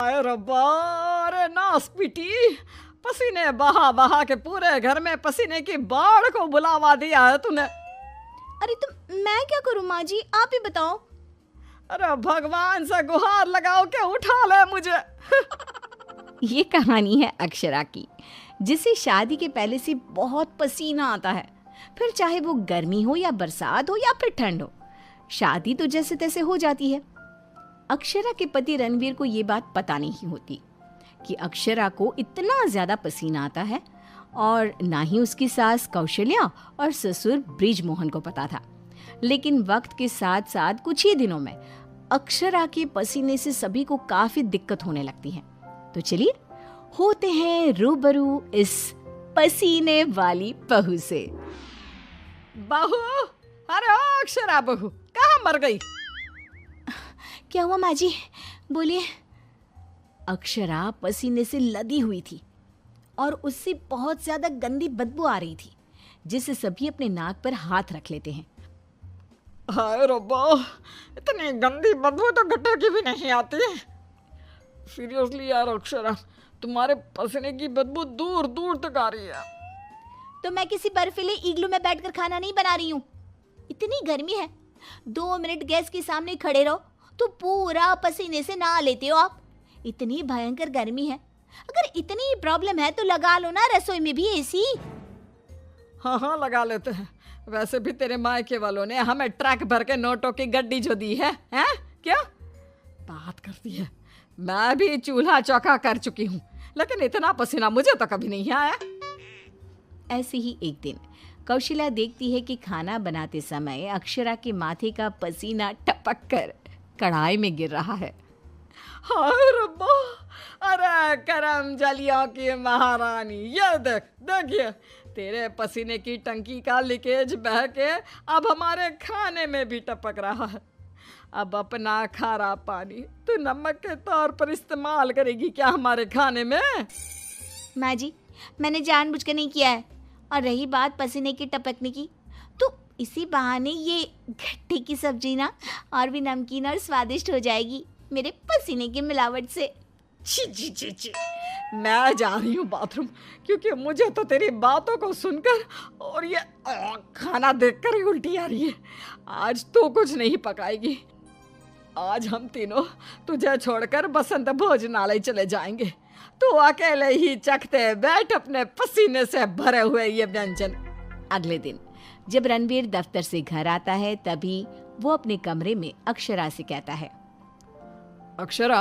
हाय रब्बा, अरे नास पीटी, पसीने बहा बहा के पूरे घर में पसीने की बाढ़ को बुलावा दिया है तूने। अरे तो मैं क्या करूं माँ जी, आप ही बताओ। अरे भगवान से गुहार लगाओ के उठा ले मुझे। ये कहानी है अक्षरा की, जिसे शादी के पहले से बहुत पसीना आता है, फिर चाहे वो गर्मी हो या बरसात हो या फिर ठंड हो, शादी तो जैसे तैसे हो जाती है। अक्षरा के पति रणवीर को ये बात पता नहीं होती कि अक्षरा को इतना ज्यादा पसीना आता है, और ना ही उसकी सास कौशल्या और ससुर ब्रिजमोहन को पता था। लेकिन वक्त के साथ साथ कुछ ही दिनों में अक्षरा के पसीने से सभी को काफी दिक्कत होने लगती है। तो चलिए होते हैं रूबरू इस पसीने वाली बहू से। बहू, अरे ओ अक्षरा बहू, कहाँ मर गई? क्या हुआ माँ जी, बोलिए। अक्षरा पसीने से लदी हुई थी और उससे बहुत ज्यादा गंदी बदबू आ रही थी, जिससे सभी अपने नाक पर हाथ रख लेते हैं। हाय रब्बा, इतनी गंदी बदबू तो गटर की भी नहीं आती है। सीरियसली यार अक्षरा, तुम्हारे पसीने की बदबू दूर दूर तक आ रही है। तो मैं किसी बर्फीले इग्लू में बैठकर खाना नहीं बना रही हूँ। इतनी गर्मी है, 2 मिनट गैस के सामने खड़े रहो तो पूरा पसीने से नहा लेते हो आप। इतनी भयंकर गर्मी है, अगर इतनी प्रॉब्लम है तो लगा लो ना रसोई में भी एसी। हाँ हाँ लगा लेते हैं। वैसे भी तेरे मायके वालों ने हमें ट्रक भर के नोटों की गड्डी जो दी है, हैं? क्या बात करती है? मैं भी चूल्हा चौका कर चुकी हूँ, लेकिन इतना पसीना मुझे तो कभी नहीं आया। ऐसे ही एक दिन कौशल्या देखती है कि खाना बनाते समय अक्षरा के माथे का पसीना टपक कर कढ़ाई में गिर रहा है। हाय रब्बा, अरे करम जलियों की महारानी, ये देख, देखिए तेरे पसीने की टंकी का लीकेज बह के अब हमारे खाने में भी टपक रहा है। अब अपना खारा पानी तू नमक के तौर पर इस्तेमाल करेगी क्या हमारे खाने में? माँ जी, मैंने जानबूझकर नहीं किया है। और रही बात पसीने की टपकने की, तो इसी बहाने ये गट्टे की सब्जी ना और भी नमकीन और स्वादिष्ट हो जाएगी मेरे पसीने की मिलावट से। छी छी छी छी, मैं जा रही हूँ बाथरूम, क्योंकि मुझे तो तेरी बातों को सुनकर और ये खाना देखकर ही उल्टी आ रही है। आज तो कुछ नहीं पकाएगी। आज हम तीनों तुझे छोड़कर बसंत भोजनालय चले जाएंगे। तू अकेले ही चखते बैठ अपने पसीने से भरे हुए ये व्यंजन। अगले दिन जब रणवीर दफ्तर से घर आता है, तभी वो अपने कमरे में अक्षरा से कहता है, अक्षरा,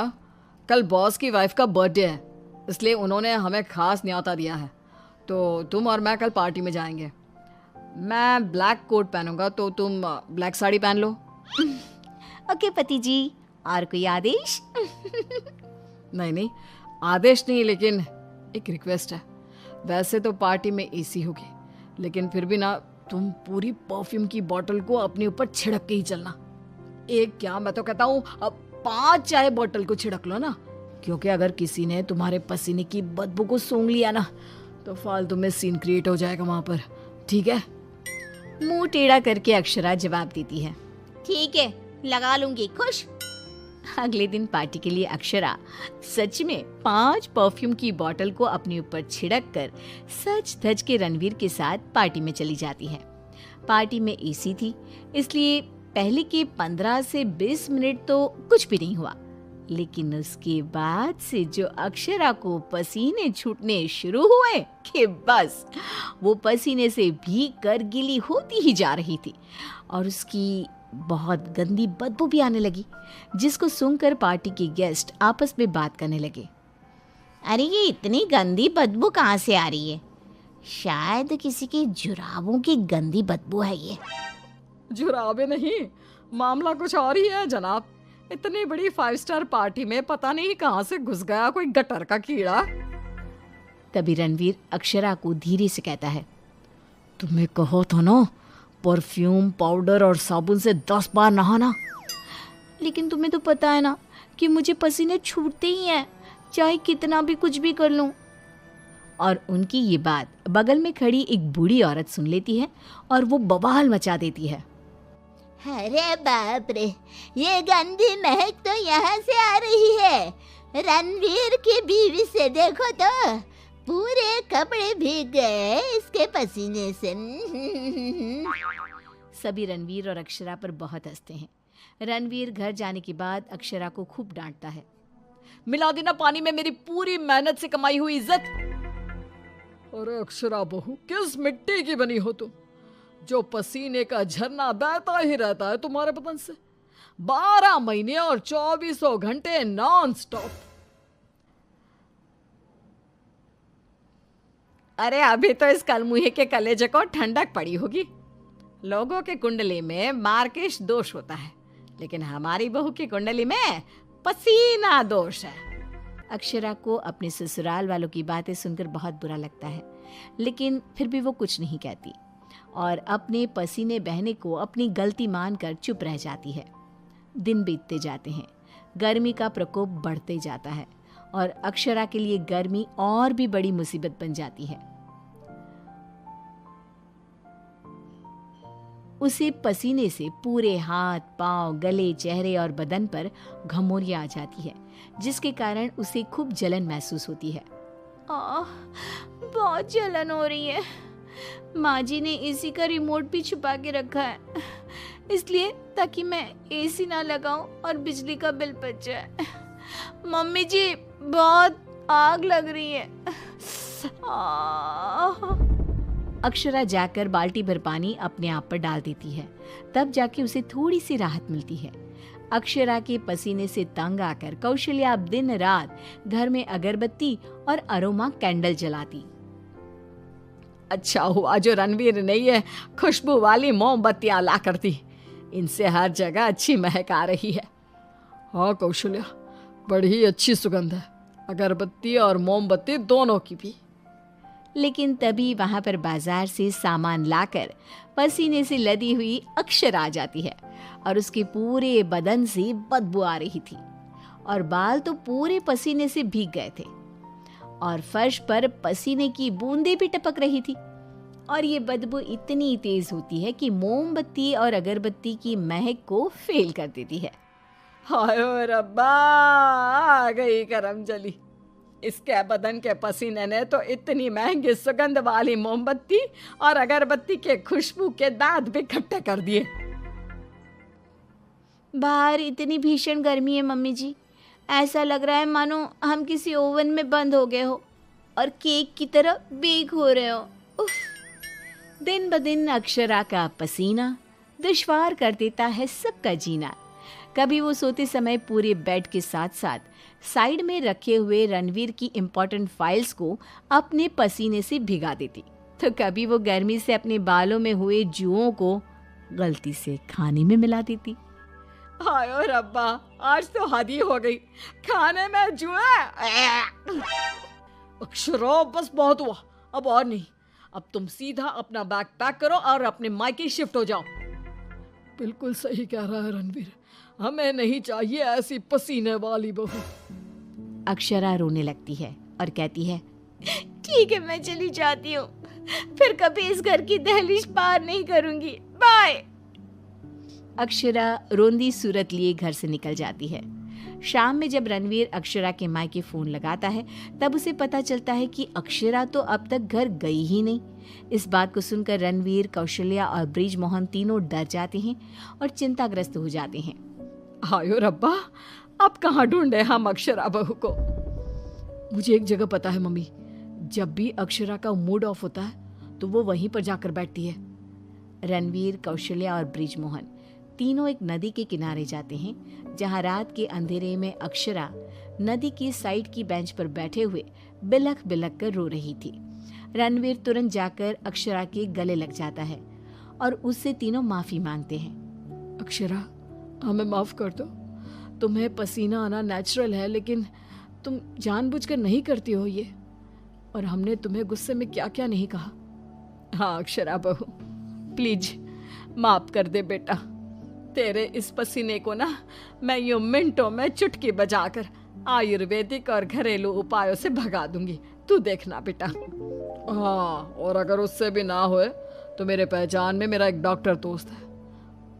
कल बॉस की वाइफ का बर्थडे है, इसलिए उन्होंने हमें खास न्योता दिया है, तो तुम और मैं कल पार्टी में जाएंगे। मैं ब्लैक कोट पहनूंगा, तो तुम ब्लैक साड़ी पहन लो। ओके पति जी, और कोई आदेश? नहीं नहीं, आदेश नहीं, लेकिन एक रिक्वेस्ट है। वैसे तो पार्टी में एसी होगी, लेकिन फिर भी ना तुम पूरी परफ्यूम की बोतल को अपने ऊपर छिड़क के ही चलना। एक क्या, मैं तो कहता हूँ अब 5 चाय बोतल को छिड़क लो ना, क्योंकि अगर किसी ने तुम्हारे पसीने की बदबू को सूंघ लिया ना तो फालतू में सीन क्रिएट हो जाएगा वहां पर, ठीक है? मुंह टेढ़ा करके अक्षरा जवाब देती है, ठीक है, लगा लूंगी, खुश। अगले दिन पार्टी के लिए अक्षरा सच में 5 परफ्यूम की बोतल को अपने ऊपर छिड़क कर सच धज के रणवीर के साथ पार्टी में चली जाती है। पार्टी में एसी थी, इसलिए पहले के 15 से 20 मिनट तो कुछ भी नहीं हुआ, लेकिन उसके बाद से जो अक्षरा को पसीने छूटने शुरू हुए कि बस वो पसीने से भीग कर गीली होती ही जा रही थी, और उसकी बहुत गंदी बदबू भी आने लगी, जिसको सुनकर पार्टी के गेस्ट आपस में बात करने लगे। अरे ये इतनी गंदी बदबू कहाँ से आ रही है? शायद किसी के जुराबों की गंदी बदबू है ये। जुराबे नहीं, मामला कुछ और ही है जनाब। इतनी बड़ी 5 स्टार पार्टी में पता नहीं कहाँ से घुस गया कोई गटर का कीड़ा। तभी रणवीर अक्षरा को धीरे से कहता है, तुम्हें कहो तो ना परफ्यूम, पाउडर और साबुन से 10 बार नहाना। लेकिन तुम्हें तो पता है ना कि मुझे पसीने छूटते ही हैं, चाहे कितना भी कुछ भी कर लूं। और उनकी ये बात बगल में खड़ी एक बूढ़ी औरत सुन लेती है और वो बवाल मचा देती है। अरे बाप रे, ये गंदी महक तो यहाँ से आ रही है। रणवीर की बीवी से देखो तो पूरे कपड़े भीग गए इसके पसीने से। सभी रणवीर और अक्षरा पर बहुत हंसते हैं। रणवीर घर जाने के बाद अक्षरा को खूब डांटता है। मिला देना पानी में मेरी पूरी मेहनत से कमाई हुई इज्जत। अरे अक्षरा बहू, किस मिट्टी की बनी हो तुम, जो पसीने का झरना बहता ही रहता है तुम्हारे बदन से 12 महीने और 2400 घंटे नॉन स्टॉप। अरे अभी तो इस कलमुहे के कलेजे को ठंडक पड़ी होगी। लोगों के कुंडली में मार्किश दोष होता है, लेकिन हमारी बहू की कुंडली में पसीना दोष है। अक्षरा को अपने ससुराल वालों की बातें सुनकर बहुत बुरा लगता है, लेकिन फिर भी वो कुछ नहीं कहती और अपने पसीने बहने को अपनी गलती मानकर चुप रह जाती है। दिन बीतते जाते हैं, गर्मी का प्रकोप बढ़ते जाता है और अक्षरा के लिए गर्मी और भी बड़ी मुसीबत बन जाती है। उसे पसीने से पूरे हाथ, पांव, गले, चेहरे और बदन पर घमौरियां आ जाती है, जिसके कारण उसे खूब जलन महसूस होती है। बहुत जलन हो रही है। माँ जी ने एसी का रिमोट भी छुपा के रखा है, इसलिए ताकि मैं एसी ना लगाऊं और बिजली का बिल बच जाए। मम्मी जी, बहुत आग लग रही है। अक्षरा जाकर बाल्टी भर पानी अपने आप पर डाल देती है, तब जाके उसे थोड़ी सी राहत मिलती है। अक्षरा के पसीने से तंग आकर कौशल्या अब दिन रात घर में अगरबत्ती और अरोमा कैंडल जलाती। अच्छा हुआ जो रणवीर ने ये खुशबू वाली मोमबत्तियां ला कर दी, इनसे हर जगह अच्छी महक आ रही है। हाँ कौशल्या, बड़ी अच्छी सुगंध है, अगरबत्ती और मोमबत्ती दोनों की भी। लेकिन तभी वहां पर बाजार से सामान लाकर पसीने से लदी हुई अक्षरा आ जाती है और उसके पूरे बदन से बदबू आ रही थी और बाल तो पूरे पसीने से भीग गए थे और फर्श पर पसीने की बूंदें भी टपक रही थी और ये बदबू इतनी तेज होती है कि मोमबत्ती और अगरबत्ती की महक को फेल कर देती है। हाय रब्बा, आ गई करम जली। इसके बदन के पसीने ने तो इतनी महंगी सुगंध वाली मोमबत्ती और अगरबत्ती के खुशबू के दांत भी खट्टे कर दिए। बाहर इतनी भीषण गर्मी है मम्मी जी, ऐसा लग रहा है मानो हम किसी ओवन में बंद हो गए हो और केक की तरह बेक हो रहे हो। उफ। दिन ब दिन अक्षरा का पसीना दुश्वार कर देता है सबका जीना। कभी वो सोते समय पूरे बेड के साथ साथ साइड में रखे हुए रणवीर की इम्पोर्टेंट फाइल्स को अपने पसीने से भिगा देती, तो कभी वो गर्मी से अपने बालों में हुए जुओं को गलती से खाने में मिला देती। हाय रब्बा, आज तो हद ही हो गई, खाने में जुए। अक्षरा बस बहुत हुआ, अब और नहीं। अब तुम सीधा अपना बैग पैक करो और अपने मायके शिफ्ट हो जाओ। बिल्कुल सही कह रहा है रणवीर, हमें नहीं चाहिए ऐसी पसीने वाली बहू। अक्षरा रोने लगती है और कहती है, ठीक है मैं चली जाती हूँ, फिर कभी इस घर की दहलीज पार नहीं करूंगी, बाय। अक्षरा रोंदी सूरत लिए घर से निकल जाती है। शाम में जब रणवीर अक्षरा के मायके फोन लगाता है, तब उसे पता चलता है कि अक्षरा तो अब तक घर गई ही नहीं। इस बात को सुनकर रणवीर, कौशल्या और ब्रिजमोहन तीनों डर जाते हैं और चिंताग्रस्त हो जाते हैं। हायो रब्बा, अब कहाँ ढूंढे हम अक्षरा बहू को। मुझे एक जगह पता है मम्मी, जब भी अक्षरा का मूड ऑफ होता है तो वो वहीं पर जाकर बैठती है। रणवीर, कौशल्या और ब्रिजमोहन तीनों एक नदी के किनारे जाते हैं, जहां रात के अंधेरे में अक्षरा नदी की साइड की बेंच पर बैठे हुए बिलख बिलख कर रो रही थी। रणवीर तुरंत जाकर अक्षरा के गले लग जाता है और उससे तीनों माफी मांगते हैं। अक्षरा, हमें माफ कर दो, तुम्हें पसीना आना नेचुरल है, लेकिन तुम जानबूझकर नहीं करती हो ये, और हमने तुम्हें गुस्से में क्या क्या नहीं कहा। हाँ अक्षरा बहू, प्लीज माफ कर दे बेटा। तेरे इस पसीने को ना मैं यूं मिनटों में चुटकी बजाकर आयुर्वेदिक और घरेलू उपायों से भगा दूंगी, तू देखना बेटा। हाँ, और अगर उससे भी ना होए तो मेरे पहचान में मेरा एक डॉक्टर दोस्त है,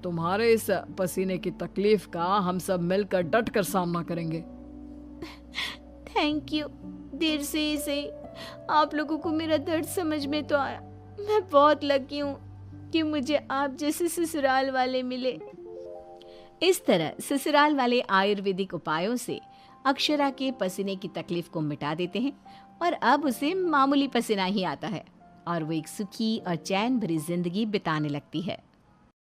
तुम्हारे इस पसीने की तकलीफ का हम सब मिलकर डट कर सामना करेंगे। Thank you. देर से ही सही आप लोगों को मेरा दर्द समझ में तो आया। मैं बहुत लकी हूँ कि मुझे आप जैसे ससुराल वाले मिले। इस तरह ससुराल वाले आयुर्वेदिक उपायों से अक्षरा के पसीने की तकलीफ को मिटा देते हैं और अब उसे मामूली पसीना ही आता है और वो एक सुखी और चैन भरी जिंदगी बिताने लगती है।